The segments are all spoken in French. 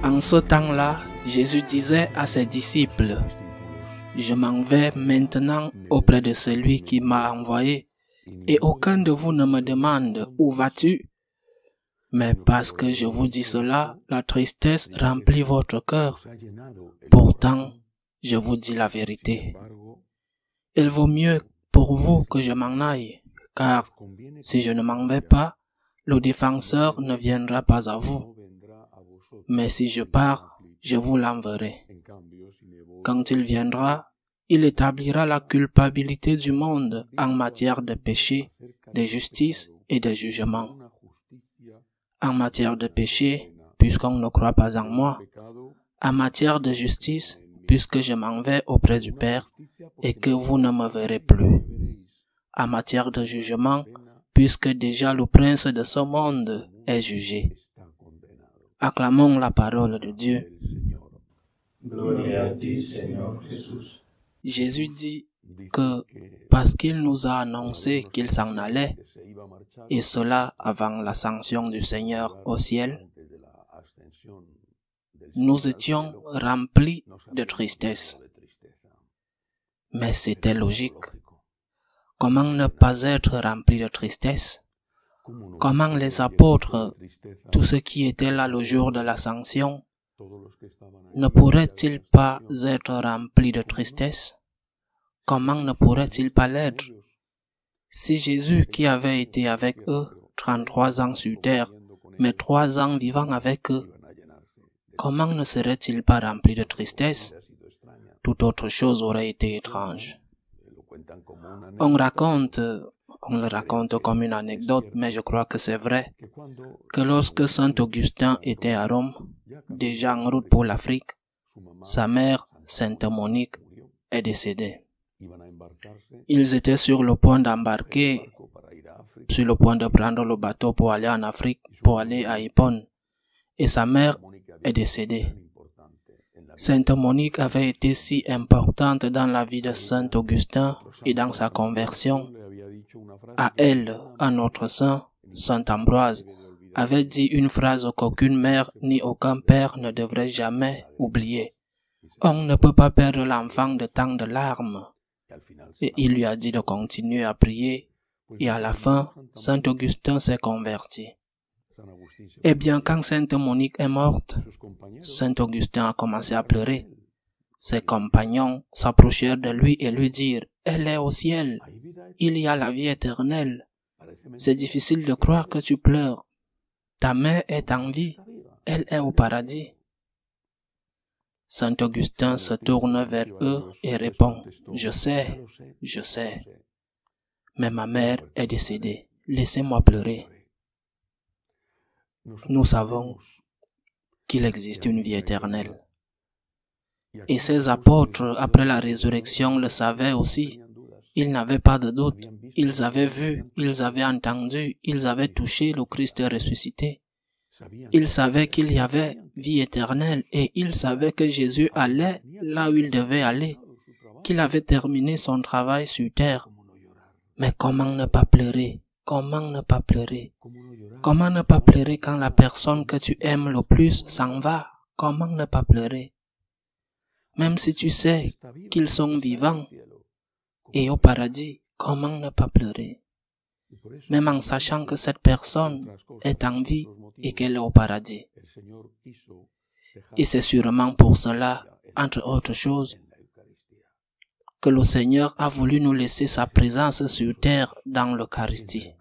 En ce temps-là, Jésus disait à ses disciples, « Je m'en vais maintenant auprès de celui qui m'a envoyé, et aucun de vous ne me demande, où vas-tu? Mais parce que je vous dis cela, la tristesse remplit votre cœur. Pourtant, je vous dis la vérité. Il vaut mieux pour vous que je m'en aille, car si je ne m'en vais pas, le défenseur ne viendra pas à vous. Mais si je pars, je vous l'enverrai. Quand il viendra, il établira la culpabilité du monde en matière de péché, de justice et de jugement. En matière de péché, puisqu'on ne croit pas en moi. En matière de justice, puisque je m'en vais auprès du Père et que vous ne me verrez plus. En matière de jugement, puisque déjà le prince de ce monde est jugé. Acclamons la parole de Dieu. Gloria a ti, Señor Jesús. Jésus dit que parce qu'il nous a annoncé qu'il s'en allait, et cela avant l'ascension du Seigneur au ciel, nous étions remplis de tristesse. Mais c'était logique. Comment ne pas être rempli de tristesse? Comment les apôtres, tous ceux qui étaient là le jour de l'ascension, ne pourraient-ils pas être remplis de tristesse? Comment ne pourraient-ils pas l'être? Si Jésus, qui avait été avec eux 33 ans sur terre, mais 3 ans vivant avec eux, comment ne serait-il pas rempli de tristesse? Toute autre chose aurait été étrange. On le raconte comme une anecdote, mais je crois que c'est vrai, que lorsque Saint Augustin était à Rome, déjà en route pour l'Afrique, sa mère, Sainte Monique, est décédée. Ils étaient sur le point d'embarquer, sur le point de prendre le bateau pour aller en Afrique, pour aller à Hippone, et sa mère est décédée. Sainte Monique avait été si importante dans la vie de Saint Augustin et dans sa conversion. À elle, à notre saint, Saint Ambroise, avait dit une phrase qu'aucune mère ni aucun père ne devrait jamais oublier. On ne peut pas perdre l'enfant de tant de larmes. Et il lui a dit de continuer à prier, et à la fin, Saint Augustin s'est converti. Eh bien, quand Sainte Monique est morte, Saint Augustin a commencé à pleurer. Ses compagnons s'approchèrent de lui et lui dirent, « Elle est au ciel, il y a la vie éternelle. C'est difficile de croire que tu pleures. Ta mère est en vie, elle est au paradis. » Saint Augustin se tourne vers eux et répond, « Je sais, mais ma mère est décédée, laissez-moi pleurer. » Nous savons qu'il existe une vie éternelle. Et ces apôtres, après la résurrection, le savaient aussi. Ils n'avaient pas de doute. Ils avaient vu, ils avaient entendu, ils avaient touché le Christ ressuscité. Ils savaient qu'il y avait vie éternelle et ils savaient que Jésus allait là où il devait aller, qu'il avait terminé son travail sur terre. Mais comment ne pas pleurer? Comment ne pas pleurer? Comment ne pas pleurer quand la personne que tu aimes le plus s'en va? Comment ne pas pleurer? Même si tu sais qu'ils sont vivants et au paradis, comment ne pas pleurer? Même en sachant que cette personne est en vie et qu'elle est au paradis. Et c'est sûrement pour cela, entre autres choses, que le Seigneur a voulu nous laisser sa présence sur terre dans l'Eucharistie.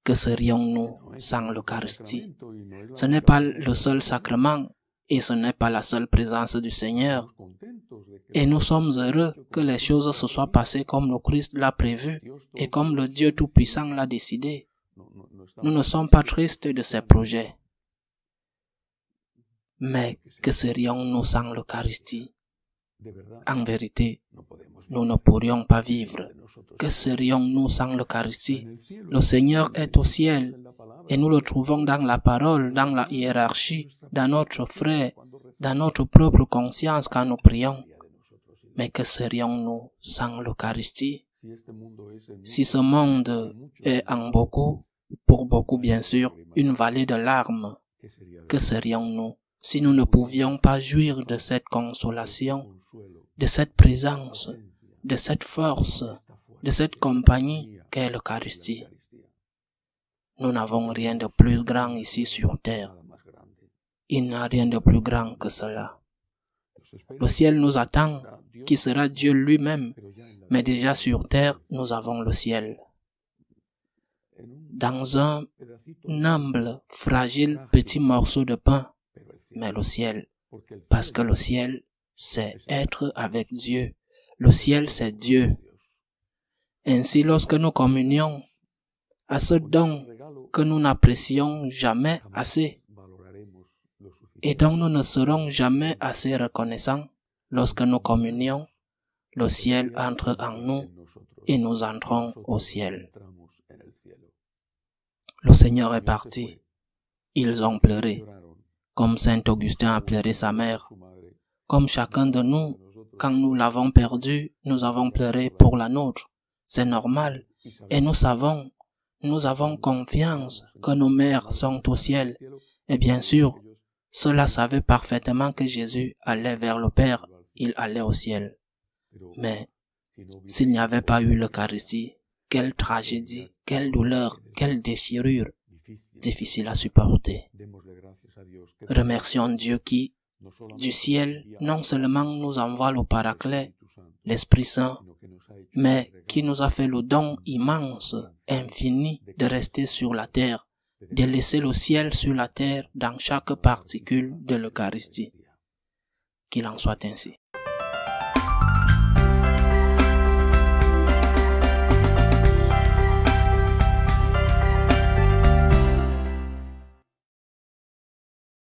Que serions-nous sans l'Eucharistie? Ce n'est pas le seul sacrement et ce n'est pas la seule présence du Seigneur. Et nous sommes heureux que les choses se soient passées comme le Christ l'a prévu et comme le Dieu Tout-Puissant l'a décidé. Nous ne sommes pas tristes de ces projets. Mais que serions-nous sans l'Eucharistie? En vérité, nous ne pourrions pas vivre. Que serions-nous sans l'Eucharistie? Le Seigneur est au ciel et nous le trouvons dans la parole, dans la hiérarchie, dans notre frère, dans notre propre conscience quand nous prions. Mais que serions-nous sans l'Eucharistie? Si ce monde est en beaucoup, pour beaucoup bien sûr, une vallée de larmes, que serions-nous si nous ne pouvions pas jouir de cette consolation, de cette présence, de cette force, de cette compagnie qu'est l'Eucharistie. Nous n'avons rien de plus grand ici sur terre. Il n'y a rien de plus grand que cela. Le ciel nous attend, qui sera Dieu lui-même, mais déjà sur terre, nous avons le ciel. Dans un humble, fragile petit morceau de pain, mais le ciel, parce que le ciel, c'est être avec Dieu. Le ciel, c'est Dieu. Ainsi, lorsque nous communions à ce don que nous n'apprécions jamais assez et dont nous ne serons jamais assez reconnaissants, lorsque nous communions, le ciel entre en nous et nous entrons au ciel. Le Seigneur est parti. Ils ont pleuré, comme Saint Augustin a pleuré sa mère. Comme chacun de nous, quand nous l'avons perdu, nous avons pleuré pour la nôtre. C'est normal. Et nous avons confiance que nos mères sont au ciel. Et bien sûr, ceux-là savaient parfaitement que Jésus allait vers le Père, il allait au ciel. Mais s'il n'y avait pas eu l'Eucharistie, quelle tragédie, quelle douleur, quelle déchirure, difficile à supporter. Remercions Dieu qui, du ciel, non seulement nous envoie le Paraclet, l'Esprit Saint, mais qui nous a fait le don immense, infini, de rester sur la terre, de laisser le ciel sur la terre dans chaque particule de l'Eucharistie. Qu'il en soit ainsi.